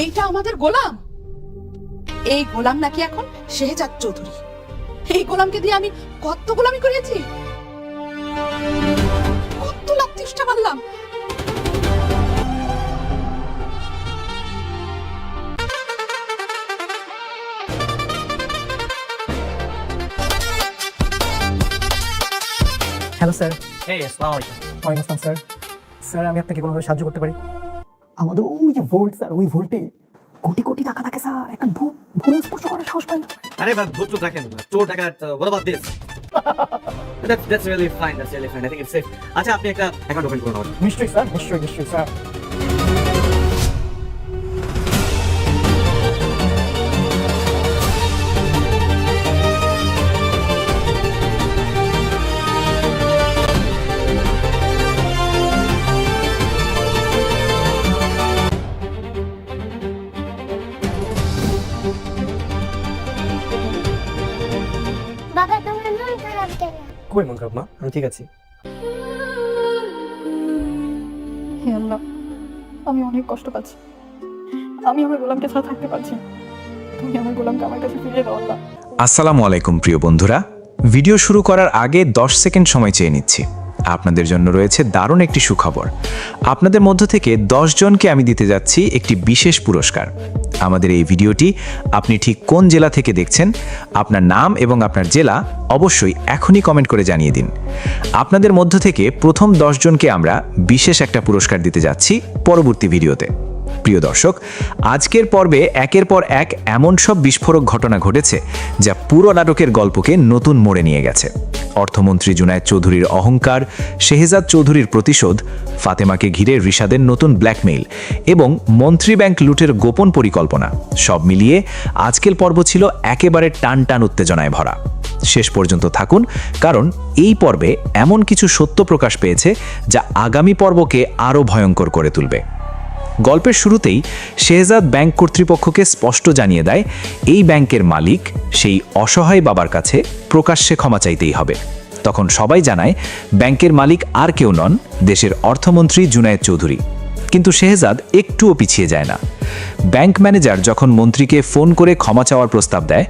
এইটা আমাদের গোলাম। এই গোলাম নাকি এখন শেহজাদ চৌধুরী। এই গোলামকে দিয়ে আমি কত গোলামি করিয়েছি, কত লাখ চেষ্টা মারলাম। Hello sir. এই আসসালামু আলাইকুম। ওয়ালাইকুম আসসালাম স্যার। স্যার আমি আপনাকে কোনোভাবে সাহায্য করতে পারি? আমাদের ওই যে ভোল্ট স্যার, ওই ভোল্টে কোটি কোটি টাকা থাকে স্যার। একটা ভুল স্পর্শ করার সাহস পাই না। আরে বাদ ভূত চোর রাখেন, চোর ডাকাত, what about this? That's really fine, that's really fine. I think it's safe. আচ্ছা আপনি একটা অ্যাকাউন্ট ওপেন করুন আমার। নিশ্চয়ই স্যার, নিশ্চয়ই স্যার। বাবা তোমার মন খারাপ কেন? কই মন খারাপ মা, আমি ঠিক আছি। হে আল্লাহ, আমি অনেক কষ্ট পাচ্ছি। আমি আমার গোলামকে ছাড়া থাকতে পারছি না। তুমি আমার গোলামকে আমার কাছে ফিরিয়ে দাও আল্লাহ। আসসালামু আলাইকুম প্রিয় বন্ধুরা, ভিডিও শুরু করার আগে 10 সেকেন্ড সময় চেয়ে নিচ্ছি। আপনাদের জন্য রয়েছে দারুণ একটি সুখবর। আপনাদের মধ্য থেকে 10 জনকে আমি দিতে যাচ্ছি একটি বিশেষ পুরস্কার। আমাদের এই ভিডিওটি আপনি ঠিক কোন জেলা থেকে দেখছেন, আপনার নাম এবং আপনার জেলা অবশ্যই এখনই কমেন্ট করে জানিয়ে দিন। আপনাদের মধ্য থেকে প্রথম 10 জনকে আমরা বিশেষ একটা পুরস্কার দিতে যাচ্ছি পরবর্তী ভিডিওতে। প্রিয় দর্শক, আজকের পর্বে একের পর এক এমন সব বিস্ফোরক ঘটনা ঘটেছে যা পুরো নাটকের গল্পকে নতুন মোড়ে নিয়ে গেছে। অর্থমন্ত্রী জুনায়েদ চৌধুরীর অহংকার, শেহজাদ চৌধুরীর প্রতিশোধ, ফাতেমাকে ঘিরে রিশাদের নতুন ব্ল্যাকমেইল এবং মন্ত্রী ব্যাংক লুটের গোপন পরিকল্পনা, সব মিলিয়ে আজকের পর্ব ছিল একেবারে টান টান উত্তেজনায় ভরা। শেষ পর্যন্ত থাকুন, কারণ এই পর্বে এমন কিছু সত্য প্রকাশ পেয়েছে যা আগামী পর্বকে আরও ভয়ঙ্কর করে তুলবে। গল্পের শুরুতেই শেহজাদ ব্যাংক কর্তৃপক্ষকে স্পষ্ট জানিয়ে দেয় এই ব্যাংকের মালিক সেই অসহায় বাবার কাছে প্রকাশ্যে ক্ষমা চাইতেই হবে। তখন সবাই জানায় ব্যাংকের মালিক আর কেউ নন, দেশের অর্থমন্ত্রী জুনায়েদ চৌধুরী। কিন্তু শেহজাদ একটুও পিছিয়ে যায় না। ব্যাংক ম্যানেজার যখন মন্ত্রীকে ফোন করে ক্ষমা চাওয়ার প্রস্তাব দেয়,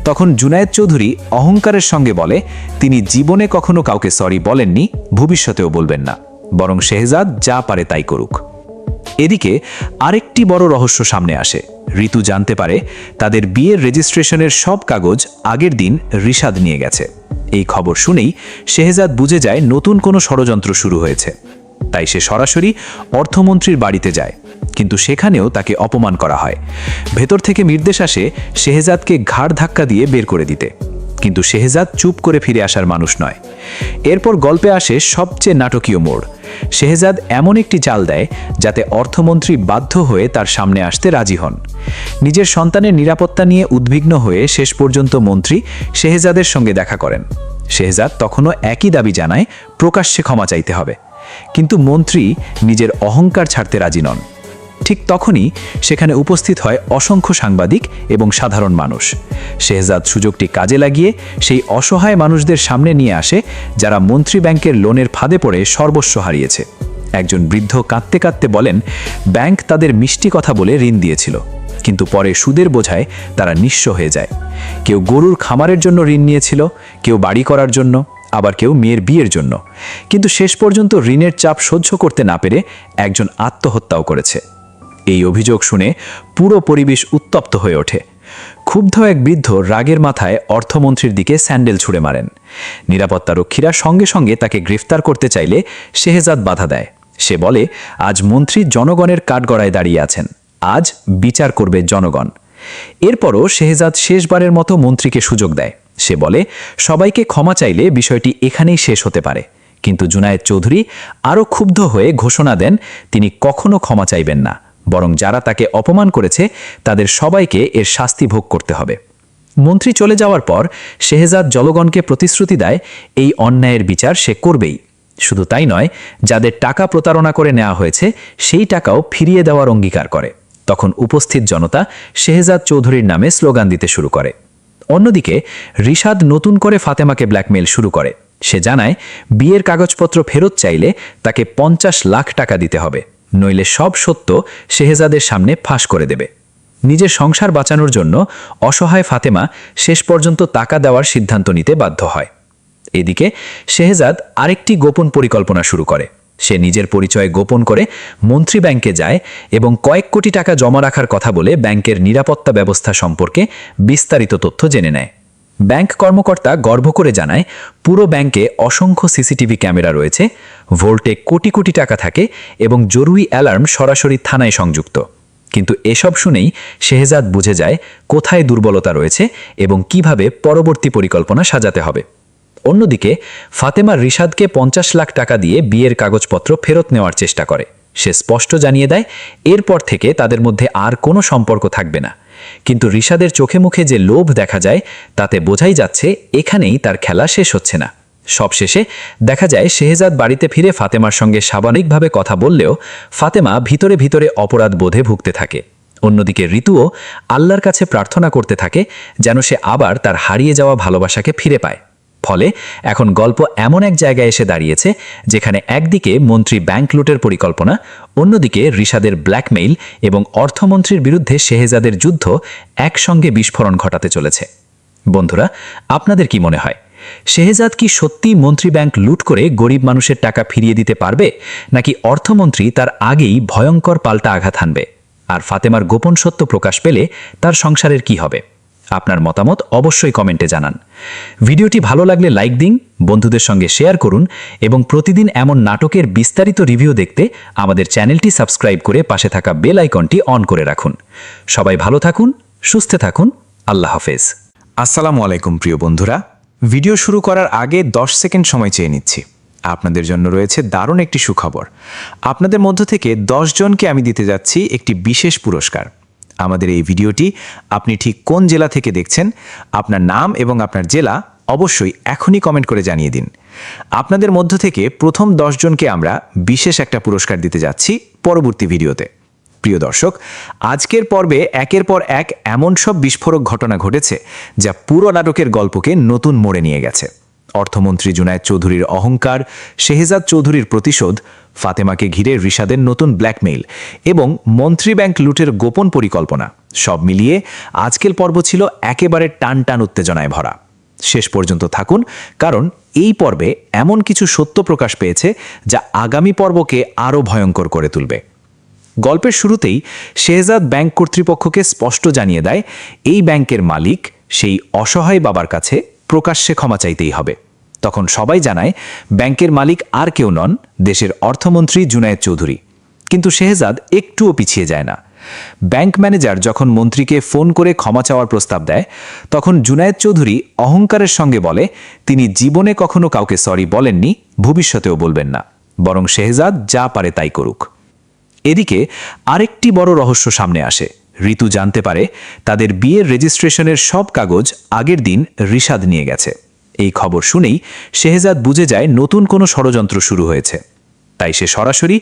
তখন জুনায়েদ চৌধুরী অহংকারের সঙ্গে বলে তিনি জীবনে কখনো কাউকে সরি বলেননি, ভবিষ্যতেও বলবেন না, বরং শেহজাদ যা পারে তাই করুক। এদিকে আরেকটি বড় রহস্য সামনে আসে। ঋতু জানতে পারে তাদের বিয়ের রেজিস্ট্রেশনের সব কাগজ আগের দিন রিশাদ নিয়ে গেছে। এই খবর শুনেই শেহজাদ বুঝে যায় নতুন কোনো ষড়যন্ত্র শুরু হয়েছে। তাই সে সরাসরি অর্থমন্ত্রীর বাড়িতে যায়, কিন্তু সেখানেও তাকে অপমান করা হয়। ভেতর থেকে নির্দেশ আসে শেহজাদকে ঘাড় ধাক্কা দিয়ে বের করে দিতে, কিন্তু শেহজাদ চুপ করে ফিরে আসার মানুষ নয়। এরপর গল্পে আসে সবচেয়ে নাটকীয় মোড়। শেহজাদ এমন একটি চাল দেয় যাতে অর্থমন্ত্রী বাধ্য হয়ে তার সামনে আসতে রাজি হন। নিজের সন্তানের নিরাপত্তা নিয়ে উদ্বিগ্ন হয়ে শেষ পর্যন্ত মন্ত্রী শেহজাদের সঙ্গে দেখা করেন। শেহজাদ তখনও একই দাবি জানায় প্রকাশ্যে ক্ষমা চাইতে হবে, কিন্তু মন্ত্রী নিজের অহংকার ছাড়তে রাজি নন। ঠিক তখনই সেখানে উপস্থিত হয় অসংখ্য সাংবাদিক এবং সাধারণ মানুষ। শেহজাদ সুযোগটি কাজে লাগিয়ে সেই অসহায় মানুষদের সামনে নিয়ে আসে যারা মন্ত্রী ব্যাংকের লোনের ফাঁদে পড়ে সর্বস্ব হারিয়েছে। একজন বৃদ্ধ কাঁদতে কাঁদতে বলেন ব্যাংক তাদের মিষ্টি কথা বলে ঋণ দিয়েছিল, কিন্তু পরে সুদের বোঝায় তারা নিঃস্ব হয়ে যায়। কেউ গরুর খামারের জন্য ঋণ নিয়েছিল, কেউ বাড়ি করার জন্য, আবার কেউ মেয়ের বিয়ের জন্য। কিন্তু শেষ পর্যন্ত ঋণের চাপ সহ্য করতে না পেরে একজন আত্মহত্যাও করেছে। এই অভিযোগ শুনে পুরো পরিবেশ উত্তপ্ত হয়ে ওঠে। ক্ষুব্ধ এক বৃদ্ধ রাগের মাথায় অর্থমন্ত্রীর দিকে স্যান্ডেল ছুঁড়ে মারেন। নিরাপত্তারক্ষীরা সঙ্গে সঙ্গে তাকে গ্রেফতার করতে চাইলে শেহজাদ বাধা দেয়। সে বলে আজ মন্ত্রী জনগণের কাঠগড়ায় দাঁড়িয়ে আছেন, আজ বিচার করবে জনগণ। এরপরও শেহজাদ শেষবারের মতো মন্ত্রীকে সুযোগ দেয়। সে বলে সবাইকে ক্ষমা চাইলে বিষয়টি এখানেই শেষ হতে পারে, কিন্তু জুনায়েদ চৌধুরী আরও ক্ষুব্ধ হয়ে ঘোষণা দেন তিনি কখনো ক্ষমা চাইবেন না, বরং যারা তাকে অপমান করেছে তাদের সবাইকে এর শাস্তি ভোগ করতে হবে। মন্ত্রী চলে যাওয়ার পর শেহজাদ জনগণকে প্রতিশ্রুতি দেয় এই অন্যায়ের বিচার সে করবেই। শুধু তাই নয়, যাদের টাকা প্রতারণা করে নেওয়া হয়েছে সেই টাকাও ফিরিয়ে দেওয়ার অঙ্গীকার করে। তখন উপস্থিত জনতা শেহজাদ চৌধুরীর নামে স্লোগান দিতে শুরু করে। অন্যদিকে রিশাদ নতুন করে ফাতেমাকে ব্ল্যাকমেইল শুরু করে। সে জানায় বিয়ের কাগজপত্র ফেরত চাইলে তাকে 50 লাখ টাকা দিতে হবে, নইলে সব সত্য শেহজাদের সামনে ফাঁস করে দেবে। নিজের সংসার বাঁচানোর জন্য অসহায় ফাতেমা শেষ পর্যন্ত টাকা দেওয়ার সিদ্ধান্ত নিতে বাধ্য হয়। এদিকে শেহজাদ আরেকটি গোপন পরিকল্পনা শুরু করে। সে নিজের পরিচয় গোপন করে মন্ত্রী ব্যাংকে যায় এবং কয়েক কোটি টাকা জমা রাখার কথা বলে ব্যাংকের নিরাপত্তা ব্যবস্থা সম্পর্কে বিস্তারিত তথ্য জেনে নেয়। ব্যাংক কর্মকর্তা গর্ব করে জানায়, পুরো ব্যাংকে অসংখ্য সিসিটিভি ক্যামেরা রয়েছে, ভোল্টে কোটি কোটি টাকা থাকে এবং জরুরি অ্যালার্ম সরাসরি থানায় সংযুক্ত। কিন্তু এসব শুনেই শেহজাদ বুঝে যায় কোথায় দুর্বলতা রয়েছে এবং কিভাবে পরবর্তী পরিকল্পনা সাজাতে হবে। অন্যদিকে ফাতেমা রিশাদকে 50 লাখ টাকা দিয়ে বিয়ের কাগজপত্র ফেরত নেওয়ার চেষ্টা করে। সে স্পষ্ট জানিয়ে দেয় এরপর থেকে তাদের মধ্যে আর কোনো সম্পর্ক থাকবে না। কিন্তু রিশাদের চোখে মুখে যে লোভ দেখা যায় তাতে বোঝাই যাচ্ছে এখানেই তার খেলা শেষ হচ্ছে না। সবশেষে দেখা যায় শেহজাদ বাড়িতে ফিরে ফাতেমার সঙ্গে স্বাভাবিকভাবে কথা বললেও ফাতেমা ভিতরে ভিতরে অপরাধ বোধে ভুগতে থাকে। অন্যদিকে ঋতুও আল্লাহর কাছে প্রার্থনা করতে থাকে যেন সে আবার তার হারিয়ে যাওয়া ভালোবাসাকে ফিরে পায়। ফলে এখন গল্প এমন এক জায়গায় এসে দাঁড়িয়েছে যেখানে একদিকে মন্ত্রী ব্যাংক লুটের পরিকল্পনা, অন্যদিকে রিশাদের ব্ল্যাকমেইল এবং অর্থমন্ত্রীর বিরুদ্ধে শেহজাদের যুদ্ধ একসঙ্গে বিস্ফোরণ ঘটাতে চলেছে। বন্ধুরা, আপনাদের কি মনে হয়, শেহজাদ কি সত্যি মন্ত্রী ব্যাংক লুট করে গরিব মানুষের টাকা ফিরিয়ে দিতে পারবে, নাকি অর্থমন্ত্রী তার আগেই ভয়ঙ্কর পাল্টা আঘাত হানবে? আর ফাতেমার গোপন সত্য প্রকাশ পেলে তার সংসারের কি হবে? আপনার মতামত অবশ্যই কমেন্টে জানান। ভিডিওটি ভালো লাগলে লাইক দিন, বন্ধুদের সঙ্গে শেয়ার করুন এবং প্রতিদিন এমন নাটকের বিস্তারিত রিভিউ দেখতে আমাদের চ্যানেলটি সাবস্ক্রাইব করে পাশে থাকা বেল আইকনটি অন করে রাখুন। সবাই ভালো থাকুন, সুস্থ থাকুন। আল্লাহ হাফেজ। আসসালামু আলাইকুম প্রিয় বন্ধুরা, ভিডিও শুরু করার আগে 10 সেকেন্ড সময় চেয়ে নিচ্ছি। আপনাদের জন্য রয়েছে দারুণ একটি সুখবর। আপনাদের মধ্য থেকে 10 জনকে আমি দিতে যাচ্ছি একটি বিশেষ পুরস্কার। আমাদের এই ভিডিওটি আপনি ঠিক কোন জেলা থেকে দেখছেন, আপনার নাম এবং আপনার জেলা অবশ্যই এখনই কমেন্ট করে জানিয়ে দিন। আপনাদের মধ্য থেকে প্রথম 10 জনকে আমরা বিশেষ একটা পুরস্কার দিতে যাচ্ছি পরবর্তী ভিডিওতে। প্রিয় দর্শক, আজকের পর্বে একের পর এক এমন সব বিস্ফোরক ঘটনা ঘটেছে যা পুরো নাটকের গল্পকে নতুন মোড়ে নিয়ে গেছে। অর্থমন্ত্রী জুনায়েদ চৌধুরীর অহংকার, শেহজাদ চৌধুরীর প্রতিশোধ, ফাতেমাকে ঘিরে রিশাদের নতুন ব্ল্যাকমেইল এবং মন্ত্রী ব্যাংক লুটের গোপন পরিকল্পনা, সব মিলিয়ে আজকের পর্ব ছিল একেবারে টান টান উত্তেজনায় ভরা। শেষ পর্যন্ত থাকুন, কারণ এই পর্বে এমন কিছু সত্য প্রকাশ পেয়েছে যা আগামী পর্বকে আরও ভয়ঙ্কর করে তুলবে। গল্পের শুরুতেই শেহজাদ ব্যাংক কর্তৃপক্ষকে স্পষ্ট জানিয়ে দেয় এই ব্যাংকের মালিক সেই অসহায় বাবার কাছে প্রকাশ্যে ক্ষমা চাইতেই হবে। তখন সবাই জানায় ব্যাংকের মালিক আর কেউ নন, দেশের অর্থমন্ত্রী জুনায়েদ চৌধুরী। কিন্তু শেহজাদ একটুও পিছিয়ে যায় না। ব্যাংক ম্যানেজার যখন মন্ত্রীকে ফোন করে ক্ষমা চাওয়ার প্রস্তাব দেয়, তখন জুনায়েদ চৌধুরী অহংকারের সঙ্গে বলে তিনি জীবনে কখনো কাউকে সরি বলেননি, ভবিষ্যতেও বলবেন না, বরং শেহজাদ যা পারে তাই করুক। এদিকে আরেকটি বড় রহস্য সামনে আসে। ঋতু জানতে পারে তাদের বিয়ের রেজিস্ট্রেশনের সব কাগজ আগের দিন রিশাদ নিয়ে গেছে। এই খবর শুনেই শেহজাদ বুঝে যায় নতুন কোনো ষড়যন্ত্র শুরু হয়েছে। তাই সে সরাসরি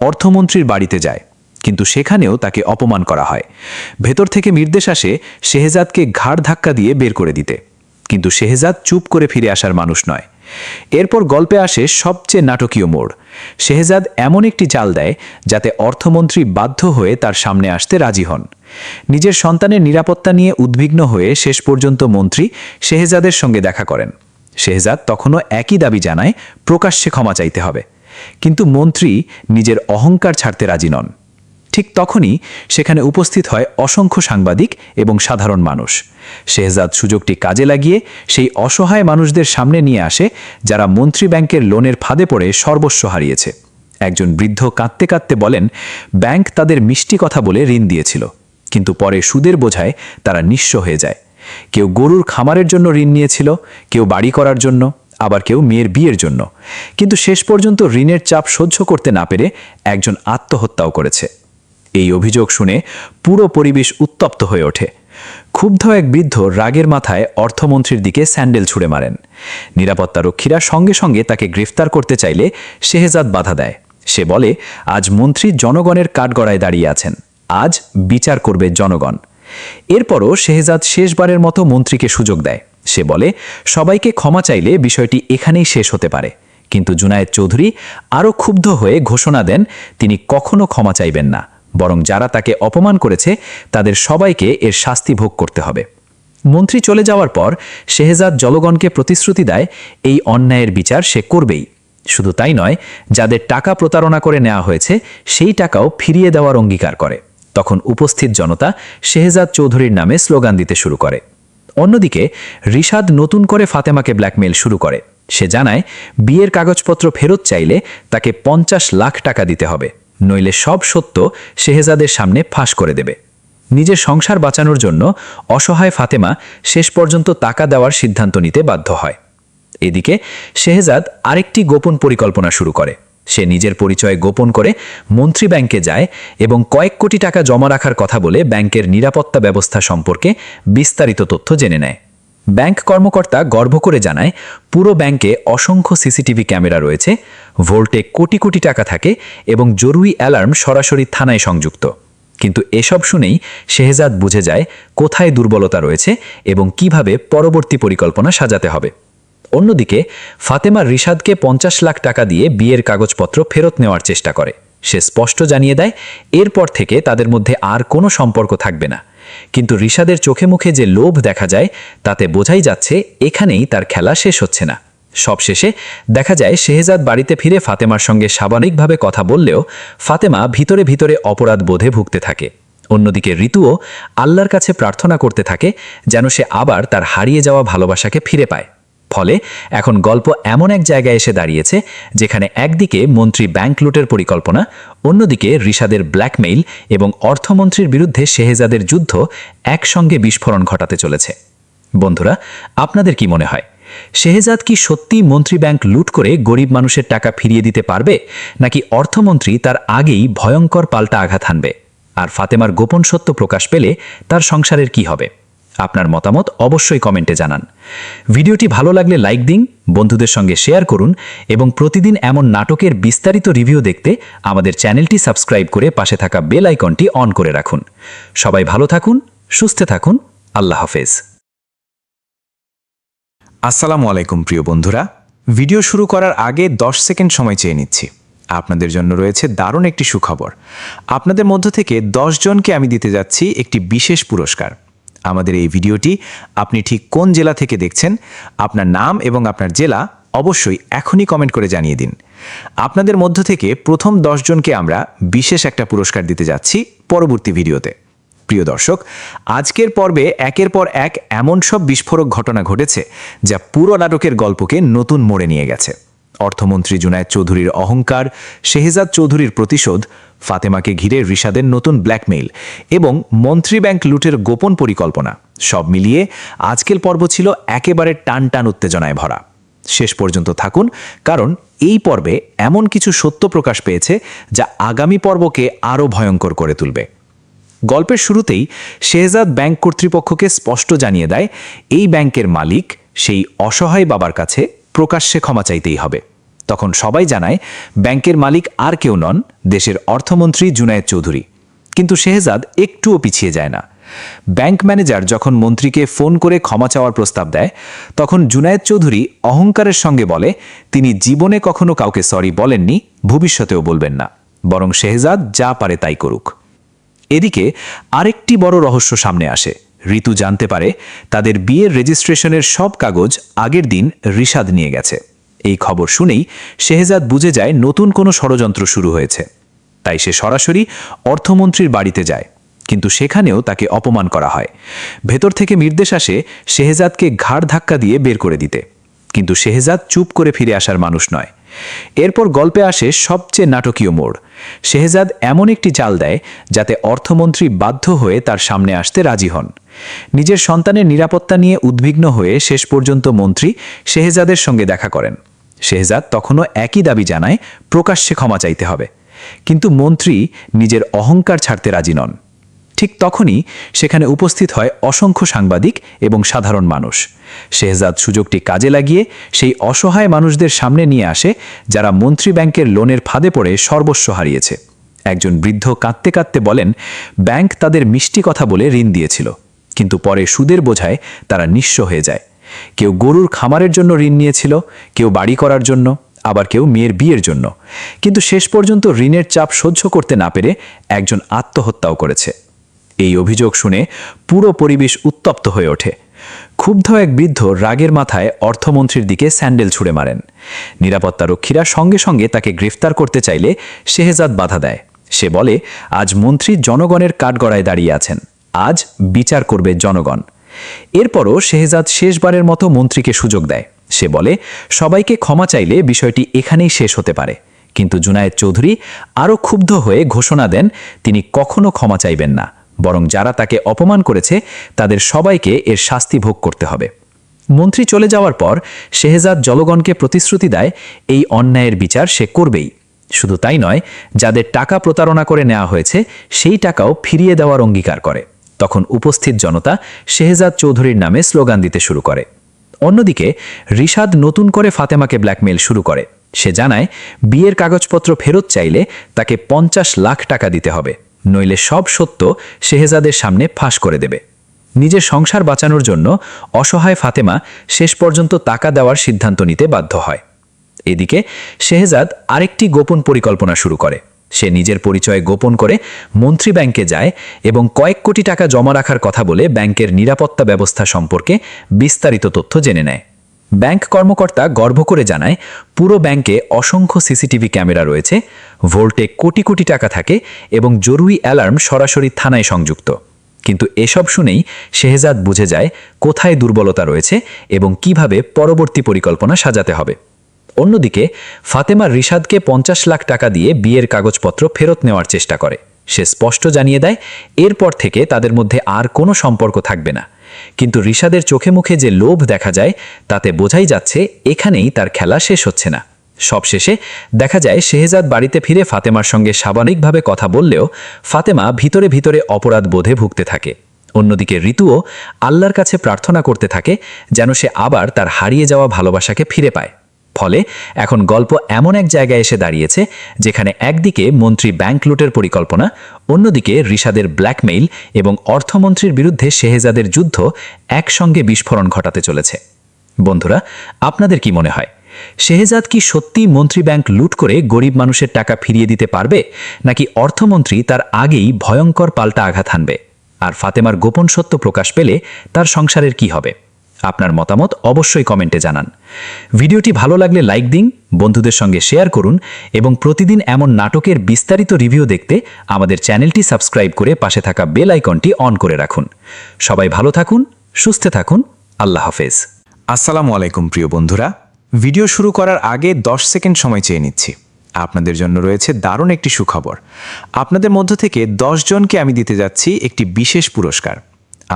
অর্থমন্ত্রীর বাড়িতে যায়, কিন্তু সেখানেও তাকে অপমান করা হয়। ভেতর থেকে নির্দেশ আসে শেহজাদকে ঘাড় ধাক্কা দিয়ে বের করে দিতে, কিন্তু শেহজাদ চুপ করে ফিরে আসার মানুষ নয়। এরপর গল্পে আসে সবচেয়ে নাটকীয় মোড়। শেহজাদ এমন একটি চাল দেয় যাতে অর্থমন্ত্রী বাধ্য হয়ে তার সামনে আসতে রাজি হন। নিজের সন্তানের নিরাপত্তা নিয়ে উদ্বিগ্ন হয়ে শেষ পর্যন্ত মন্ত্রী শেহজাদের সঙ্গে দেখা করেন। শেহজাদ তখনও একই দাবি জানায় প্রকাশ্যে ক্ষমা চাইতে হবে, কিন্তু মন্ত্রী নিজের অহংকার ছাড়তে রাজি নন। ঠিক তখনই সেখানে উপস্থিত হয় অসংখ্য সাংবাদিক এবং সাধারণ মানুষ। শেহজাদ সুযোগটি কাজে লাগিয়ে সেই অসহায় মানুষদের সামনে নিয়ে আসে যারা মন্ত্রী ব্যাংকের লোনের ফাঁদে পড়ে সর্বস্ব হারিয়েছে। একজন বৃদ্ধ কাঁদতে কাঁদতে বলেন ব্যাংক তাদের মিষ্টি কথা বলে ঋণ দিয়েছিল, কিন্তু পরে সুদের বোঝায় তারা নিঃস্ব হয়ে যায়। কেউ গরুর খামারের জন্য ঋণ নিয়েছিল, কেউ বাড়ি করার জন্য, আবার কেউ মেয়ের বিয়ের জন্য। কিন্তু শেষ পর্যন্ত ঋণের চাপ সহ্য করতে না পেরে একজন আত্মহত্যাও করেছে। এই অভিযোগ শুনে পুরো পরিবেশ উত্তপ্ত হয়ে ওঠে। ক্ষুব্ধ এক বৃদ্ধ রাগের মাথায় অর্থমন্ত্রীর দিকে স্যান্ডেল ছুঁড়ে মারেন। নিরাপত্তারক্ষীরা সঙ্গে সঙ্গে তাকে গ্রেফতার করতে চাইলে শেহজাদ বাধা দেয়। সে বলে আজ মন্ত্রী জনগণের কাঠগড়ায় দাঁড়িয়ে আছেন, আজ বিচার করবে জনগণ। এরপরও শেহজাদ শেষবারের মতো মন্ত্রীকে সুযোগ দেয়। সে বলে সবাইকে ক্ষমা চাইলে বিষয়টি এখানেই শেষ হতে পারে, কিন্তু জুনায়েদ চৌধুরী আরও ক্ষুব্ধ হয়ে ঘোষণা দেন তিনি কখনো ক্ষমা চাইবেন না, বরং যারা তাকে অপমান করেছে তাদের সবাইকে এর শাস্তি ভোগ করতে হবে। মন্ত্রী চলে যাওয়ার পর শেহজাদ জনগণকে প্রতিশ্রুতি দেয় এই অন্যায়ের বিচার সে করবেই। শুধু তাই নয়, যাদের টাকা প্রতারণা করে নেওয়া হয়েছে সেই টাকাও ফিরিয়ে দেওয়ার অঙ্গীকার করে। তখন উপস্থিত জনতা শেহজাদ চৌধুরীর নামে স্লোগান দিতে শুরু করে। অন্যদিকে রিশাদ নতুন করে ফাতেমাকে ব্ল্যাকমেইল শুরু করে। সে জানায় বিয়ের কাগজপত্র ফেরত চাইলে তাকে 50 লাখ টাকা দিতে হবে, নইলে সব সত্য শেহজাদের সামনে ফাঁস করে দেবে। নিজের সংসার বাঁচানোর জন্য অসহায় ফাতেমা শেষ পর্যন্ত টাকা দেওয়ার সিদ্ধান্ত নিতে বাধ্য হয়। এদিকে শেহজাদ আরেকটি গোপন পরিকল্পনা শুরু করে। সে নিজের পরিচয় গোপন করে মন্ত্রী ব্যাংকে যায় এবং কয়েক কোটি টাকা জমা রাখার কথা বলে ব্যাংকের নিরাপত্তা ব্যবস্থা সম্পর্কে বিস্তারিত তথ্য জেনে নেয়। ব্যাংক কর্মকর্তা গর্ব করে জানায় পুরো ব্যাংকে অসংখ্য সিসিটিভি ক্যামেরা রয়েছে, ভোল্টে কোটি কোটি টাকা থাকে এবং জরুরি অ্যালার্ম সরাসরি থানায় সংযুক্ত। কিন্তু এসব শুনেই শেহজাদ বুঝে যায় কোথায় দুর্বলতা রয়েছে এবং কিভাবে পরবর্তী পরিকল্পনা সাজাতে হবে। অন্যদিকে ফাতেমা রিশাদকে 50 লাখ টাকা দিয়ে বিয়ের কাগজপত্র ফেরত নেওয়ার চেষ্টা করে। সে স্পষ্ট জানিয়ে দেয় এরপর থেকে তাদের মধ্যে আর কোনো সম্পর্ক থাকবে না। কিন্তু রিশাদের চোখে মুখে যে লোভ দেখা যায় তাতে বোঝাই যাচ্ছে এখানেই তার খেলা শেষ হচ্ছে না। সবশেষে দেখা যায় শেহজাদ বাড়িতে ফিরে ফাতেমার সঙ্গে স্বাভাবিকভাবে কথা বললেও ফাতেমা ভিতরে ভিতরে অপরাধ বোধে ভুগতে থাকে। অন্যদিকে ঋতুও আল্লাহর কাছে প্রার্থনা করতে থাকে যেন সে আবার তার হারিয়ে যাওয়া ভালোবাসাকে ফিরে পায়। ফলে এখন গল্প এমন এক জায়গায় এসে দাঁড়িয়েছে যেখানে একদিকে মন্ত্রী ব্যাংক লুটের পরিকল্পনা, অন্যদিকে রিশাদের ব্ল্যাকমেইল এবং অর্থমন্ত্রীর বিরুদ্ধে শেহজাদের যুদ্ধ একসঙ্গে বিস্ফোরণ ঘটাতে চলেছে। বন্ধুরা, আপনাদের কি মনে হয়, শেহজাদ কি সত্যি মন্ত্রী ব্যাংক লুট করে গরিব মানুষের টাকা ফিরিয়ে দিতে পারবে, নাকি অর্থমন্ত্রী তার আগেই ভয়ঙ্কর পাল্টা আঘাত হানবে? আর ফাতেমার গোপন সত্য প্রকাশ পেলে তার সংসারের কি হবে? আপনার মতামত অবশ্যই কমেন্টে জানান। ভিডিওটি ভালো লাগলে লাইক দিন, বন্ধুদের সঙ্গে শেয়ার করুন এবং প্রতিদিন এমন নাটকের বিস্তারিত রিভিউ দেখতে আমাদের চ্যানেলটি সাবস্ক্রাইব করে পাশে থাকা বেল আইকনটি অন করে রাখুন। সবাই ভালো থাকুন, সুস্থ থাকুন। আল্লাহ হাফেজ। আসসালামু আলাইকুম প্রিয় বন্ধুরা, ভিডিও শুরু করার আগে 10 সেকেন্ড সময় চেয়ে নিচ্ছি। আপনাদের জন্য রয়েছে দারুণ একটি সুখবর। আপনাদের মধ্য থেকে 10 জনকে আমি দিতে যাচ্ছি একটি বিশেষ পুরস্কার। আমাদের এই ভিডিওটি আপনি ঠিক কোন জেলা থেকে দেখছেন, আপনার নাম এবং আপনার জেলা অবশ্যই এখনই কমেন্ট করে জানিয়ে দিন। আপনাদের মধ্য থেকে প্রথম 10 জনকে আমরা বিশেষ একটা পুরস্কার দিতে যাচ্ছি পরবর্তী ভিডিওতে। প্রিয় দর্শক, আজকের পর্বে একের পর এক এমন সব বিস্ফোরক ঘটনা ঘটেছে যা পুরো নাটকের গল্পকে নতুন মোড়ে নিয়ে গেছে। অর্থমন্ত্রী জুনায়েদ চৌধুরীর অহংকার, শেহজাদ চৌধুরীর প্রতিশোধ, ফাতেমাকে ঘিরে রিশাদের নতুন ব্ল্যাকমেইল এবং মন্ত্রী ব্যাংক লুটের গোপন পরিকল্পনা, সব মিলিয়ে আজকের পর্ব ছিল একেবারে টান টান উত্তেজনায় ভরা। শেষ পর্যন্ত থাকুন, কারণ এই পর্বে এমন কিছু সত্য প্রকাশ পেয়েছে যা আগামী পর্বকে আরও ভয়ঙ্কর করে তুলবে। গল্পের শুরুতেই শেহজাদ ব্যাংক কর্তৃপক্ষকে স্পষ্ট জানিয়ে দেয় এই ব্যাংকের মালিক সেই অসহায় বাবার কাছে প্রকাশ্যে ক্ষমা চাইতেই হবে। তখন সবাই জানায় ব্যাংকের মালিক আর কেউ নন, দেশের অর্থমন্ত্রী জুনায়েদ চৌধুরী। কিন্তু শেহজাদ একটুও পিছিয়ে যায় না। ব্যাংক ম্যানেজার যখন মন্ত্রীকে ফোন করে ক্ষমা চাওয়ার প্রস্তাব দেয়, তখন জুনায়েদ চৌধুরী অহংকারের সঙ্গে বলে তিনি জীবনে কখনো কাউকে সরি বলেননি, ভবিষ্যতেও বলবেন না, বরং শেহজাদ যা পারে তাই করুক। এদিকে আরেকটি বড় রহস্য সামনে আসে। ঋতু জানতে পারে তাদের বিয়ের রেজিস্ট্রেশনের সব কাগজ আগের দিন রিশাদ নিয়ে গেছে। এই খবর শুনেই শেহজাদ বুঝে যায় নতুন কোনো ষড়যন্ত্র শুরু হয়েছে। তাই সে সরাসরি অর্থমন্ত্রীর বাড়িতে যায়, কিন্তু সেখানেও তাকে অপমান করা হয়। ভেতর থেকে নির্দেশ আসে শেহজাদকে ঘাড় ধাক্কা দিয়ে বের করে দিতে, কিন্তু শেহজাদ চুপ করে ফিরে আসার মানুষ নয়। এরপর গল্পে আসে সবচেয়ে নাটকীয় মোড়। শেহজাদ এমন একটি চাল দেয় যাতে অর্থমন্ত্রী বাধ্য হয়ে তার সামনে আসতে রাজি হন। নিজের সন্তানের নিরাপত্তা নিয়ে উদ্বিগ্ন হয়ে শেষ পর্যন্ত মন্ত্রী শেহজাদের সঙ্গে দেখা করেন। শেহজাদ তখনও একই দাবি জানায় প্রকাশ্যে ক্ষমা চাইতে হবে, কিন্তু মন্ত্রী নিজের অহংকার ছাড়তে রাজি নন। ঠিক তখনই সেখানে উপস্থিত হয় অসংখ্য সাংবাদিক এবং সাধারণ মানুষ। শেহজাদ সুযোগটি কাজে লাগিয়ে সেই অসহায় মানুষদের সামনে নিয়ে আসে যারা মন্ত্রী ব্যাংকের লোনের ফাঁদে পড়ে সর্বস্ব হারিয়েছে। একজন বৃদ্ধ কাঁদতে কাঁদতে বলেন ব্যাংক তাদের মিষ্টি কথা বলে ঋণ দিয়েছিল, কিন্তু পরে সুদের বোঝায় তারা নিঃস্ব হয়ে যায়। কেউ গরুর খামারের জন্য ঋণ নিয়েছিল, কেউ বাড়ি করার জন্য, আবার কেউ মেয়ের বিয়ের জন্য, কিন্তু শেষ পর্যন্ত ঋণের চাপ সহ্য করতে না পেরে একজন আত্মহত্যাও করেছে। এই অভিযোগ শুনে পুরো পরিবেশ উত্তপ্ত হয়ে ওঠে। ক্ষুব্ধ এক বৃদ্ধ রাগের মাথায় অর্থমন্ত্রীর দিকে স্যান্ডেল ছুঁড়ে মারেন। নিরাপত্তারক্ষীরা সঙ্গে সঙ্গে তাকে গ্রেফতার করতে চাইলে শেহজাদ বাধা দেয়। সে বলে, আজ মন্ত্রী জনগণের কাঠগড়ায় দাঁড়িয়ে আছেন, আজ বিচার করবে জনগণ। এরপরও শেহজাদ শেষবারের মতো মন্ত্রীকে সুযোগ দেয়। সে বলে, সবাইকে ক্ষমা চাইলে বিষয়টি এখানেই শেষ হতে পারে। কিন্তু জুনায়েদ চৌধুরী আরও ক্ষুব্ধ হয়ে ঘোষণা দেন তিনি কখনো ক্ষমা চাইবেন না, বরং যারা তাকে অপমান করেছে তাদের সবাইকে এর শাস্তি ভোগ করতে হবে। মন্ত্রী চলে যাওয়ার পর শেহজাদ জনগণকে প্রতিশ্রুতি দেয় এই অন্যায়ের বিচার সে করবেই। শুধু তাই নয়, যাদের টাকা প্রতারণা করে নেওয়া হয়েছে সেই টাকাও ফিরিয়ে দেওয়ার অঙ্গীকার করে। তখন উপস্থিত জনতা শেহজাদ চৌধুরীর নামে স্লোগান দিতে শুরু করে। অন্যদিকে রিশাদ নতুন করে ফাতেমাকে ব্ল্যাকমেইল শুরু করে। সে জানায় বিয়ের কাগজপত্র ফেরত চাইলে তাকে 50 লাখ টাকা দিতে হবে, নইলে সব সত্য শেহজাদের সামনে ফাঁস করে দেবে। নিজের সংসার বাঁচানোর জন্য অসহায় ফাতেমা শেষ পর্যন্ত টাকা দেওয়ার সিদ্ধান্ত নিতে বাধ্য হয়। এদিকে শেহজাদ আরেকটি গোপন পরিকল্পনা শুরু করে। সে নিজের পরিচয় গোপন করে মন্ত্রী ব্যাংকে যায় এবং কয়েক কোটি টাকা জমা রাখার কথা বলে ব্যাংকের নিরাপত্তা ব্যবস্থা সম্পর্কে বিস্তারিত তথ্য জেনে নেয়। ব্যাংক কর্মকর্তা গর্ব করে জানায়, পুরো ব্যাংকে অসংখ্য সিসিটিভি ক্যামেরা রয়েছে, ভোল্টে কোটি কোটি টাকা থাকে এবং জরুরি অ্যালার্ম সরাসরি থানায় সংযুক্ত। কিন্তু এসব শুনেই শেহজাদ বুঝে যায় কোথায় দুর্বলতা রয়েছে এবং কিভাবে পরবর্তী পরিকল্পনা সাজাতে হবে। অন্যদিকে ফাতেমা রিশাদকে 50 লাখ টাকা দিয়ে বিয়ের কাগজপত্র ফেরত নেওয়ার চেষ্টা করে। সে স্পষ্ট জানিয়ে দেয় এরপর থেকে তাদের মধ্যে আর কোনো সম্পর্ক থাকবে না। কিন্তু রিশাদের চোখে মুখে যে লোভ দেখা যায় তাতে বোঝাই যাচ্ছে এখানেই তার খেলা শেষ হচ্ছে না। সবশেষে দেখা যায় শেহজাদ বাড়িতে ফিরে ফাতেমার সঙ্গে স্বাভাবিকভাবে কথা বললেও ফাতেমা ভিতরে ভিতরে অপরাধ বোধে ভুগতে থাকে। অন্যদিকে ঋতুও আল্লাহর কাছে প্রার্থনা করতে থাকে যেন সে আবার তার হারিয়ে যাওয়া ভালোবাসাকে ফিরে পায়। ফলে এখন গল্প এমন এক জায়গায় এসে দাঁড়িয়েছে যেখানে একদিকে মন্ত্রী ব্যাংক লুটের পরিকল্পনা, অন্যদিকে রিশাদের ব্ল্যাকমেইল এবং অর্থমন্ত্রীর বিরুদ্ধে শেহজাদের যুদ্ধ একসঙ্গে বিস্ফোরণ ঘটাতে চলেছে। বন্ধুরা, আপনাদের কি মনে হয়, শেহজাদ কি সত্যি মন্ত্রী ব্যাংক লুট করে গরিব মানুষের টাকা ফিরিয়ে দিতে পারবে, নাকি অর্থমন্ত্রী তার আগেই ভয়ঙ্কর পাল্টা আঘাত হানবে? আর ফাতেমার গোপন সত্য প্রকাশ পেলে তার সংসারের কি হবে? আপনার মতামত অবশ্যই কমেন্টে জানান। ভিডিওটি ভালো লাগলে লাইক দিন, বন্ধুদের সঙ্গে শেয়ার করুন এবং প্রতিদিন এমন নাটকের বিস্তারিত রিভিউ দেখতে আমাদের চ্যানেলটি সাবস্ক্রাইব করে পাশে থাকা বেল আইকনটি অন করে রাখুন। সবাই ভালো থাকুন, সুস্থ থাকুন। আল্লাহ হাফেজ। আসসালামু আলাইকুম প্রিয় বন্ধুরা, ভিডিও শুরু করার আগে 10 সেকেন্ড সময় চেয়ে নিচ্ছি। আপনাদের জন্য রয়েছে দারুণ একটি সুখবর। আপনাদের মধ্য থেকে 10 জনকে আমি দিতে যাচ্ছি একটি বিশেষ পুরস্কার।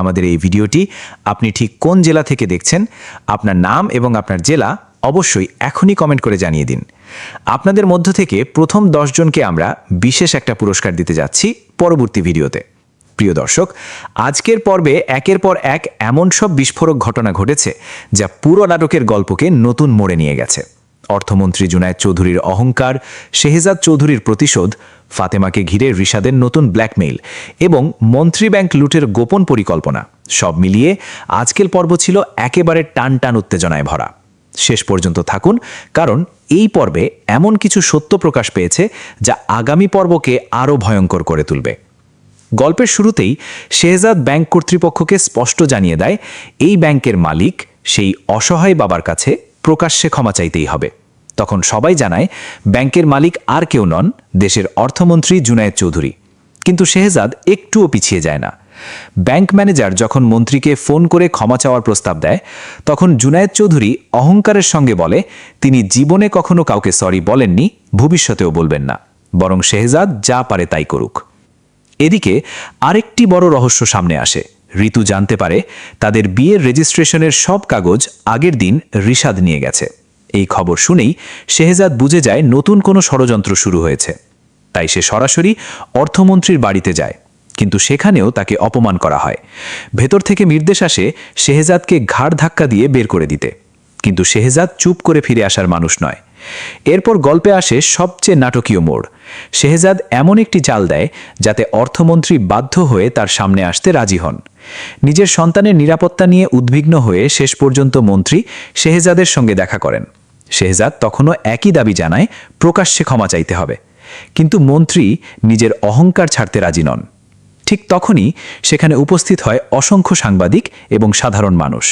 আমাদের এই ভিডিওটি আপনি ঠিক কোন জেলা থেকে দেখছেন, আপনার নাম এবং আপনার জেলা অবশ্যই এখনই কমেন্ট করে জানিয়ে দিন। আপনাদের মধ্য থেকে প্রথম 10 জনকে আমরা বিশেষ একটা পুরস্কার দিতে যাচ্ছি পরবর্তী ভিডিওতে। প্রিয় দর্শক, আজকের পর্বে একের পর এক এমন সব বিস্ফোরক ঘটনা ঘটেছে যা পুরো নাটকের গল্পকে নতুন মোড়ে নিয়ে গেছে। অর্থমন্ত্রী জুনায়েদ চৌধুরীর অহংকার, শেহজাদ চৌধুরীর প্রতিশোধ, ফাতেমাকে ঘিরে রিশাদের নতুন ব্ল্যাকমেইল এবং মন্ত্রী ব্যাংক লুটের গোপন পরিকল্পনা, সব মিলিয়ে আজকের পর্ব ছিল একেবারে টান টান উত্তেজনায় ভরা। শেষ পর্যন্ত থাকুন, কারণ এই পর্বে এমন কিছু সত্য প্রকাশ পেয়েছে যা আগামী পর্বকে আরও ভয়ঙ্কর করে তুলবে। গল্পের শুরুতেই শেহজাদ ব্যাংক কর্তৃপক্ষকে স্পষ্ট জানিয়ে দেয় এই ব্যাংকের মালিক সেই অসহায় বাবার কাছে প্রকাশ্যে ক্ষমা চাইতেই হবে। তখন সবাই জানায় ব্যাংকের মালিক আর কেউ নন, দেশের অর্থমন্ত্রী জুনায়েদ চৌধুরী। কিন্তু শেহজাদ একটুও পিছিয়ে যায় না। ব্যাংক ম্যানেজার যখন মন্ত্রীকে ফোন করে ক্ষমা চাওয়ার প্রস্তাব দেয়, তখন জুনায়েদ চৌধুরী অহংকারের সঙ্গে বলে তিনি জীবনে কখনো কাউকে সরি বলেননি, ভবিষ্যতেও বলবেন না, বরং শেহজাদ যা পারে তাই করুক। এদিকে আরেকটি বড় রহস্য সামনে আসে। ঋতু জানতে পারে তাদের বিয়ের রেজিস্ট্রেশনের সব কাগজ আগের দিন রিশাদ নিয়ে গেছে। এই খবর শুনেই শেহজাদ বুঝে যায় নতুন কোনো ষড়যন্ত্র শুরু হয়েছে। তাই সে সরাসরি অর্থমন্ত্রীর বাড়িতে যায়, কিন্তু সেখানেও তাকে অপমান করা হয়। ভেতর থেকে নির্দেশ আসে শেহজাদকে ঘাড় ধাক্কা দিয়ে বের করে দিতে, কিন্তু শেহজাদ চুপ করে ফিরে আসার মানুষ নয়। এরপর গল্পে আসে সবচেয়ে নাটকীয় মোড়। শেহজাদ এমন একটি চাল দেয় যাতে অর্থমন্ত্রী বাধ্য হয়ে তার সামনে আসতে রাজি হন। নিজের সন্তানের নিরাপত্তা নিয়ে উদ্বিগ্ন হয়ে শেষ পর্যন্ত মন্ত্রী শেহজাদের সঙ্গে দেখা করেন। শেহজাদ তখনও একই দাবি জানায় প্রকাশ্যে ক্ষমা চাইতে হবে, কিন্তু মন্ত্রী নিজের অহংকার ছাড়তে রাজি নন। ঠিক তখনই সেখানে উপস্থিত হয় অসংখ্য সাংবাদিক এবং সাধারণ মানুষ।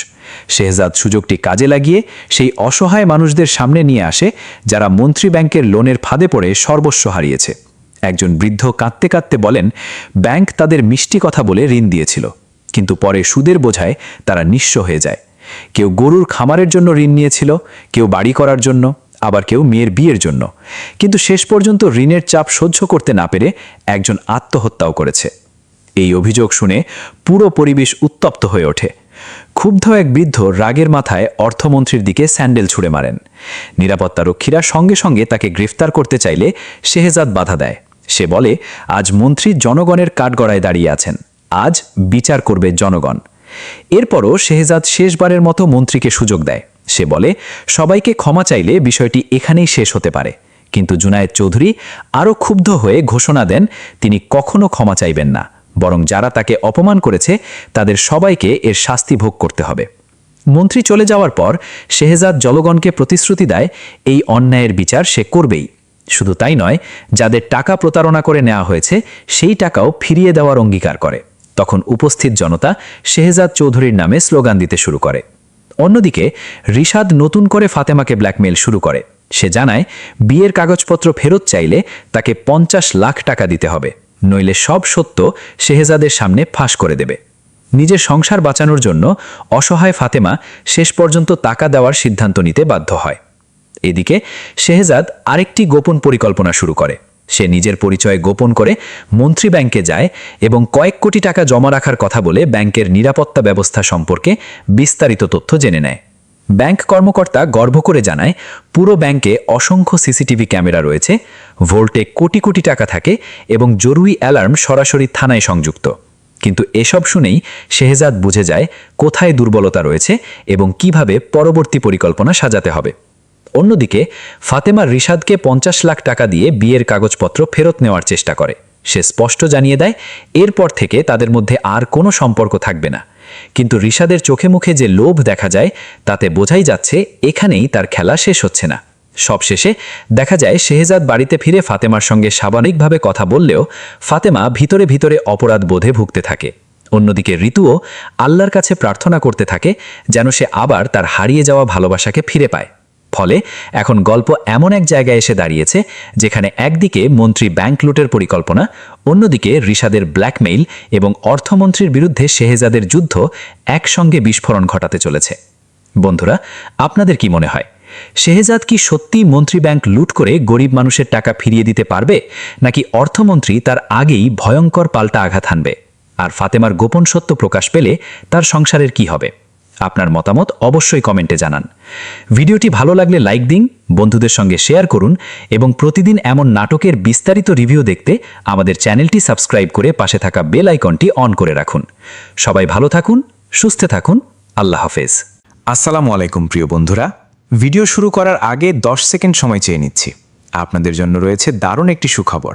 শেহজাদ সুযোগটি কাজে লাগিয়ে সেই অসহায় মানুষদের সামনে নিয়ে আসে যারা মন্ত্রী ব্যাংকের লোনের ফাঁদে পড়ে সর্বস্ব হারিয়েছে। একজন বৃদ্ধ কাঁদতে কাঁদতে বলেন, ব্যাংক তাদের মিষ্টি কথা বলে ঋণ দিয়েছিল, কিন্তু পরে সুদের বোঝায় তারা নিঃস্ব হয়ে যায়। কেউ গরুর খামারের জন্য ঋণ নিয়েছিল, কেউ বাড়ি করার জন্য, আবার কেউ মেয়ের বিয়ের জন্য, কিন্তু শেষ পর্যন্ত ঋণের চাপ সহ্য করতে না পেরে একজন আত্মহত্যাও করেছে। এই অভিযোগ শুনে পুরো পরিবেশ উত্তপ্ত হয়ে ওঠে। ক্ষুব্ধ এক বৃদ্ধ রাগের মাথায় অর্থমন্ত্রীর দিকে স্যান্ডেল ছুঁড়ে মারেন। নিরাপত্তারক্ষীরা সঙ্গে সঙ্গে তাকে গ্রেফতার করতে চাইলে শেহজাদ বাধা দেয়। সে বলে, আজ মন্ত্রী জনগণের কাঠগড়ায় দাঁড়িয়ে আছেন, আজ বিচার করবে জনগণ। এরপরও শেহজাদ শেষবারের মতো মন্ত্রীকে সুযোগ দেয়। সে বলে, সবাইকে ক্ষমা চাইলে বিষয়টি এখানেই শেষ হতে পারে, কিন্তু জুনায়েদ চৌধুরী আরও ক্ষুব্ধ হয়ে ঘোষণা দেন তিনি কখনো ক্ষমা চাইবেন না, বরং যারা তাকে অপমান করেছে তাদের সবাইকে এর শাস্তি ভোগ করতে হবে। মন্ত্রী চলে যাওয়ার পর শেহজাদ জনগণকে প্রতিশ্রুতি দেয় এই অন্যায়ের বিচার সে করবেই। শুধু তাই নয়, যাদের টাকা প্রতারণা করে নেওয়া হয়েছে সেই টাকাও ফিরিয়ে দেওয়ার অঙ্গীকার করে। তখন উপস্থিত জনতা শেহজাদ চৌধুরীর নামে স্লোগান দিতে শুরু করে। অন্যদিকে রিশাদ নতুন করে ফাতেমাকে ব্ল্যাকমেইল শুরু করে। সে জানায় বিয়ের কাগজপত্র ফেরত চাইলে তাকে 50 লাখ টাকা দিতে হবে, নইলে সব সত্য শেহজাদের সামনে ফাঁস করে দেবে। নিজের সংসার বাঁচানোর জন্য অসহায় ফাতেমা শেষ পর্যন্ত টাকা দেওয়ার সিদ্ধান্ত নিতে বাধ্য হয়। এদিকে শেহজাদ আরেকটি গোপন পরিকল্পনা শুরু করে। সে নিজের পরিচয় গোপন করে মন্ত্রী ব্যাংকে যায় এবং কয়েক কোটি টাকা জমা রাখার কথা বলে ব্যাংকের নিরাপত্তা ব্যবস্থা সম্পর্কে বিস্তারিত তথ্য জেনে নেয়। ব্যাংক কর্মকর্তা গর্ব করে জানায়, পুরো ব্যাংকে অসংখ্য সিসিটিভি ক্যামেরা রয়েছে, ভোল্টে কোটি কোটি টাকা থাকে এবং জরুরি অ্যালার্ম সরাসরি থানায় সংযুক্ত। কিন্তু এসব শুনেই শেহজাদ বুঝে যায় কোথায় দুর্বলতা রয়েছে এবং কিভাবে পরবর্তী পরিকল্পনা সাজাতে হবে। অন্যদিকে ফাতেমা রিশাদকে 50 লাখ টাকা দিয়ে বিয়ের কাগজপত্র ফেরত নেওয়ার চেষ্টা করে। সে স্পষ্ট জানিয়ে দেয় এরপর থেকে তাদের মধ্যে আর কোনো সম্পর্ক থাকবে না। কিন্তু রিশাদের চোখে মুখে যে লোভ দেখা যায় তাতে বোঝাই যাচ্ছে এখানেই তার খেলা শেষ হচ্ছে না। সবশেষে দেখা যায় শেহজাদ বাড়িতে ফিরে ফাতেমার সঙ্গে স্বাভাবিকভাবে কথা বললেও ফাতেমা ভিতরে ভিতরে অপরাধ বোধে ভুগতে থাকে। অন্যদিকে ঋতুও আল্লাহর কাছে প্রার্থনা করতে থাকে যেন সে আবার তার হারিয়ে যাওয়া ভালোবাসাকে ফিরে পায়। ফলে এখন গল্প এমন এক জায়গায় এসে দাঁড়িয়েছে যেখানে একদিকে মন্ত্রী ব্যাংক লুটের পরিকল্পনা, অন্যদিকে রিশাদের ব্ল্যাকমেইল এবং অর্থমন্ত্রীর বিরুদ্ধে শেহজাদের যুদ্ধ একসঙ্গে বিস্ফোরণ ঘটাতে চলেছে। বন্ধুরা, আপনাদের কি মনে হয়, শেহজাদ কি সত্যি মন্ত্রী ব্যাংক লুট করে গরিব মানুষের টাকা ফিরিয়ে দিতে পারবে, নাকি অর্থমন্ত্রী তার আগেই ভয়ঙ্কর পাল্টা আঘাত হানবে? আর ফাতেমার গোপন সত্য প্রকাশ পেলে তার সংসারের কি হবে? আপনার মতামত অবশ্যই কমেন্টে জানান। ভিডিওটি ভালো লাগলে লাইক দিন, বন্ধুদের সঙ্গে শেয়ার করুন এবং প্রতিদিন এমন নাটকের বিস্তারিত রিভিউ দেখতে আমাদের চ্যানেলটি সাবস্ক্রাইব করে পাশে থাকা বেল আইকনটি অন করে রাখুন। সবাই ভালো থাকুন, সুস্থ থাকুন। আল্লাহ হাফেজ। আসসালামু আলাইকুম প্রিয় বন্ধুরা, ভিডিও শুরু করার আগে 10 সেকেন্ড সময় চেয়ে নিচ্ছি। আপনাদের জন্য রয়েছে দারুণ একটি সুখবর।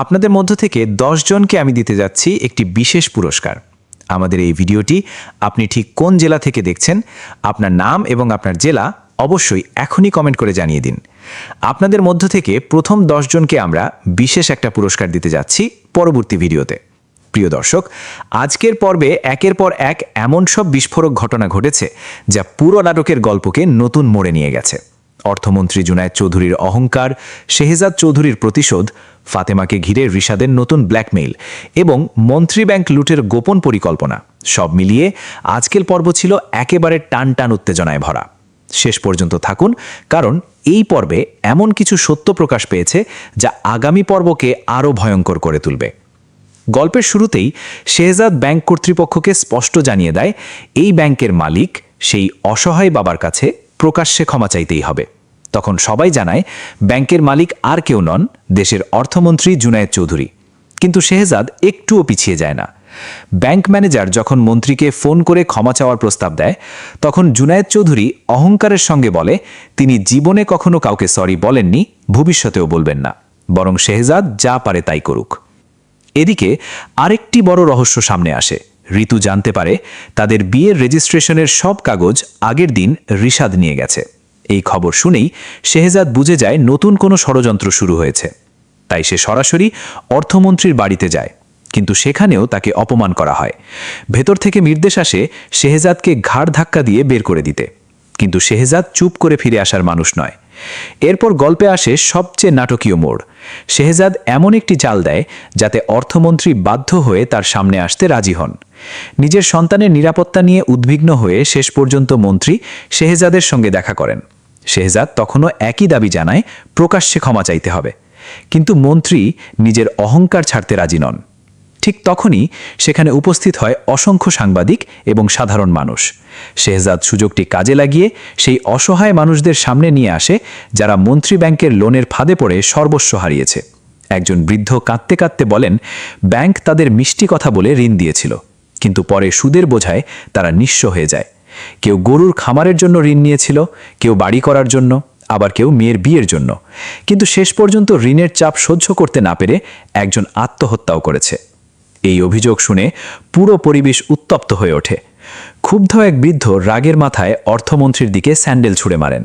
আপনাদের মধ্য থেকে 10 জনকে আমি দিতে যাচ্ছি একটি বিশেষ পুরস্কার। আমাদের এই ভিডিওটি আপনি ঠিক কোন জেলা থেকে দেখছেন, আপনার নাম এবং আপনার জেলা অবশ্যই এখনই কমেন্ট করে জানিয়ে দিন। আপনাদের মধ্য থেকে প্রথম 10 জনকে আমরা বিশেষ একটা পুরস্কার দিতে যাচ্ছি পরবর্তী ভিডিওতে। প্রিয় দর্শক, আজকের পর্বে একের পর এক এমন সব বিস্ফোরক ঘটনা ঘটেছে যা পুরো নাটকের গল্পকে নতুন মোড়ে নিয়ে গেছে। অর্থমন্ত্রী জুনায়েদ চৌধুরীর অহংকার, শেহজাদ চৌধুরীর প্রতিশোধ, ফাতেমাকে ঘিরে রিশাদের নতুন ব্ল্যাকমেইল এবং মন্ত্রী ব্যাংক লুটের গোপন পরিকল্পনা, সব মিলিয়ে আজকের পর্ব ছিল একেবারে টান টান উত্তেজনায় ভরা। শেষ পর্যন্ত থাকুন, কারণ এই পর্বে এমন কিছু সত্য প্রকাশ পেয়েছে যা আগামী পর্বকে আরও ভয়ঙ্কর করে তুলবে। গল্পের শুরুতেই শেহজাদ ব্যাংক কর্তৃপক্ষকে স্পষ্ট জানিয়ে দেয় এই ব্যাংকের মালিক সেই অসহায় বাবার কাছে প্রকাশ্যে ক্ষমা চাইতেই হবে। তখন সবাই জানায় ব্যাংকের মালিক আর কেউ নন, দেশের অর্থমন্ত্রী জুনায়েদ চৌধুরী। কিন্তু শেহজাদ একটুও পিছিয়ে যায় না। ব্যাংক ম্যানেজার যখন মন্ত্রীকে ফোন করে ক্ষমা চাওয়ার প্রস্তাব দেয়, তখন জুনায়েদ চৌধুরী অহংকারের সঙ্গে বলে তিনি জীবনে কখনো কাউকে সরি বলেননি, ভবিষ্যতেও বলবেন না, বরং শেহজাদ যা পারে তাই করুক। এদিকে আরেকটি বড় রহস্য সামনে আসে। ঋতু জানতে পারে তাদের বিয়ের রেজিস্ট্রেশনের সব কাগজ আগের দিন রিশাদ নিয়ে গেছে। এই খবর শুনেই শেহজাদ বুঝে যায় নতুন কোনো ষড়যন্ত্র শুরু হয়েছে। তাই সে সরাসরি অর্থমন্ত্রীর বাড়িতে যায়, কিন্তু সেখানেও তাকে অপমান করা হয়। ভেতর থেকে নির্দেশ আসে শেহজাদকে ঘাড় ধাক্কা দিয়ে বের করে দিতে, কিন্তু শেহজাদ চুপ করে ফিরে আসার মানুষ নয়। এরপর গল্পে আসে সবচেয়ে নাটকীয় মোড়। শেহজাদ এমন একটি চাল দেয় যাতে অর্থমন্ত্রী বাধ্য হয়ে তার সামনে আসতে রাজি হন। নিজের সন্তানের নিরাপত্তা নিয়ে উদ্বিগ্ন হয়ে শেষ পর্যন্ত মন্ত্রী শেহজাদের সঙ্গে দেখা করেন। শেহজাদ তখনও একই দাবি জানায় প্রকাশ্যে ক্ষমা চাইতে হবে, কিন্তু মন্ত্রী নিজের অহংকার ছাড়তে রাজি নন। ঠিক তখনই সেখানে উপস্থিত হয় অসংখ্য সাংবাদিক এবং সাধারণ মানুষ। শেহজাদ সুযোগটি কাজে লাগিয়ে সেই অসহায় মানুষদের সামনে নিয়ে আসে যারা মন্ত্রী ব্যাংকের লোনের ফাঁদে পড়ে সর্বস্ব হারিয়েছে। একজন বৃদ্ধ কাঁদতে কাঁদতে বলেন, ব্যাংক তাদের মিষ্টি কথা বলে ঋণ দিয়েছিল, কিন্তু পরে সুদের বোঝায় তারা নিঃস্ব হয়ে যায়। কেউ গরুর খামারের জন্য ঋণ নিয়েছিল, কেউ বাড়ি করার জন্য, আবার কেউ মেয়ের বিয়ের জন্য, কিন্তু শেষ পর্যন্ত ঋণের চাপ সহ্য করতে না পেরে একজন আত্মহত্যাও করেছে। এই অভিযোগ শুনে পুরো পরিবেশ উত্তপ্ত হয়ে ওঠে। ক্ষুব্ধ এক বৃদ্ধ রাগের মাথায় অর্থমন্ত্রীর দিকে স্যান্ডেল ছুঁড়ে মারেন।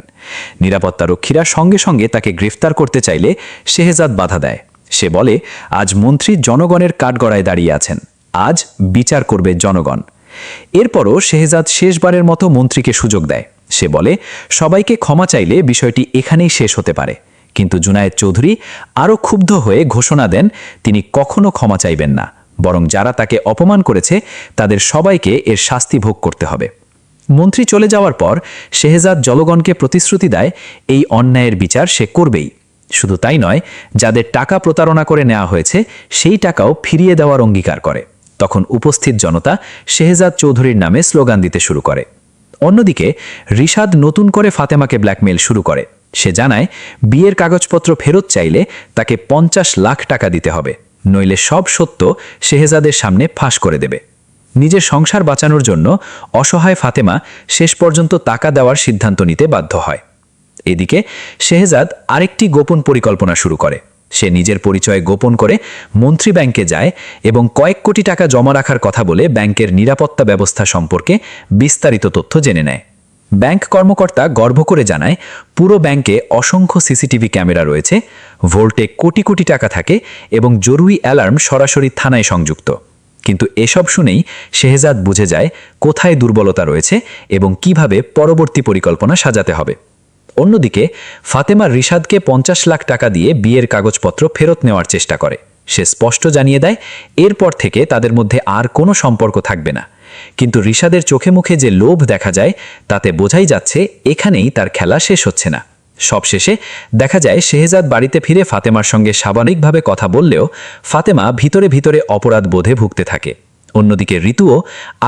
নিরাপত্তারক্ষীরা সঙ্গে সঙ্গে তাকে গ্রেফতার করতে চাইলে শেহজাদ বাধা দেয়। সে বলে, আজ মন্ত্রী জনগণের কাঠগড়ায় দাঁড়িয়ে আছেন, আজ বিচার করবে জনগণ। এরপরও শেহজাদ শেষবারের মতো মন্ত্রীকে সুযোগ দেয়। সে বলে, সবাইকে ক্ষমা চাইলে বিষয়টি এখানেই শেষ হতে পারে, কিন্তু জুনায়েদ চৌধুরী আরও ক্ষুব্ধ হয়ে ঘোষণা দেন তিনি কখনো ক্ষমা চাইবেন না, বরং যারা তাকে অপমান করেছে তাদের সবাইকে এর শাস্তি ভোগ করতে হবে। মন্ত্রী চলে যাওয়ার পর শেহজাদ জনগণকে প্রতিশ্রুতি দেয় এই অন্যায়ের বিচার সে করবেই। শুধু তাই নয়, যাদের টাকা প্রতারণা করে নেওয়া হয়েছে সেই টাকাও ফিরিয়ে দেওয়ার অঙ্গীকার করে। তখন উপস্থিত জনতা শেহজাদ চৌধুরীর নামে স্লোগান দিতে শুরু করে। অন্যদিকে রিশাদ নতুন করে ফাতেমাকে ব্ল্যাকমেইল শুরু করে। সে জানায় বিয়ের কাগজপত্র ফেরত চাইলে তাকে 50 লাখ টাকা দিতে হবে, নইলে সব সত্য শেহজাদের সামনে ফাঁস করে দেবে। নিজের সংসার বাঁচানোর জন্য অসহায় ফাতেমা শেষ পর্যন্ত টাকা দেওয়ার সিদ্ধান্ত নিতে বাধ্য হয়। এদিকে শেহজাদ আরেকটি গোপন পরিকল্পনা শুরু করে। সে নিজের পরিচয় গোপন করে মন্ত্রী ব্যাংকে যায় এবং কয়েক কোটি টাকা জমা রাখার কথা বলে ব্যাংকের নিরাপত্তা ব্যবস্থা সম্পর্কে বিস্তারিত তথ্য জেনে নেয়। ব্যাংক কর্মকর্তা গর্ব করে জানায়, পুরো ব্যাংকে অসংখ্য সিসিটিভি ক্যামেরা রয়েছে, ভোল্টে কোটি কোটি টাকা থাকে এবং জরুরি অ্যালার্ম সরাসরি থানায় সংযুক্ত। কিন্তু এসব শুনেই শেহজাদ বুঝে যায় কোথায় দুর্বলতা রয়েছে এবং কিভাবে পরবর্তী পরিকল্পনা সাজাতে হবে। অন্যদিকে ফাতেমা রিশাদকে 50 লাখ টাকা দিয়ে বিয়ের কাগজপত্র ফেরত নেওয়ার চেষ্টা করে। সে স্পষ্ট জানিয়ে দেয় এরপর থেকে তাদের মধ্যে আর কোনো সম্পর্ক থাকবে না। কিন্তু রিশাদের চোখে মুখে যে লোভ দেখা যায় তাতে বোঝাই যাচ্ছে এখানেই তার খেলা শেষ হচ্ছে না। সবশেষে দেখা যায় শেহজাদ বাড়িতে ফিরে ফাতেমার সঙ্গে স্বাভাবিকভাবে কথা বললেও ফাতেমা ভিতরে ভিতরে অপরাধ বোধে ভুগতে থাকে। অন্যদিকে ঋতুও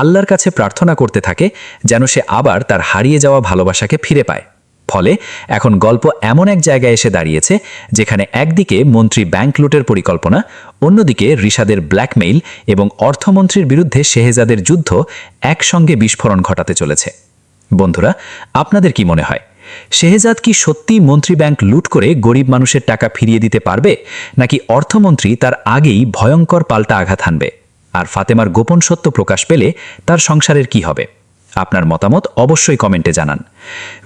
আল্লাহর কাছে প্রার্থনা করতে থাকে যেন সে আবার তার হারিয়ে যাওয়া ভালোবাসাকে ফিরে পায়। ফলে এখন গল্প এমন এক জায়গায় এসে দাঁড়িয়েছে যেখানে একদিকে মন্ত্রী ব্যাংক লুটের পরিকল্পনা, অন্যদিকে রিশাদের ব্ল্যাকমেইল এবং অর্থমন্ত্রীর বিরুদ্ধে শেহজাদের যুদ্ধ একসঙ্গে বিস্ফোরণ ঘটাতে চলেছে। বন্ধুরা, আপনাদের কি মনে হয়, শেহজাদ কি সত্যি মন্ত্রী ব্যাংক লুট করে গরিব মানুষের টাকা ফিরিয়ে দিতে পারবে, নাকি অর্থমন্ত্রী তার আগেই ভয়ঙ্কর পাল্টা আঘাত হানবে? আর ফাতেমার গোপন সত্য প্রকাশ পেলে তার সংসারের কি হবে? আপনার মতামত অবশ্যই কমেন্টে জানান।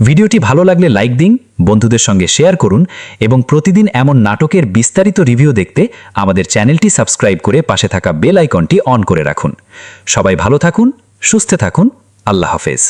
ভিডিওটি ভালো লাগলে লাইক দিন, বন্ধুদের সঙ্গে শেয়ার করুন এবং প্রতিদিন এমন নাটকের বিস্তারিত রিভিউ দেখতে আমাদের চ্যানেলটি সাবস্ক্রাইব করে পাশে থাকা বেল আইকনটি অন করে রাখুন। সবাই ভালো থাকুন, সুস্থ থাকুন। আল্লাহ হাফেজ।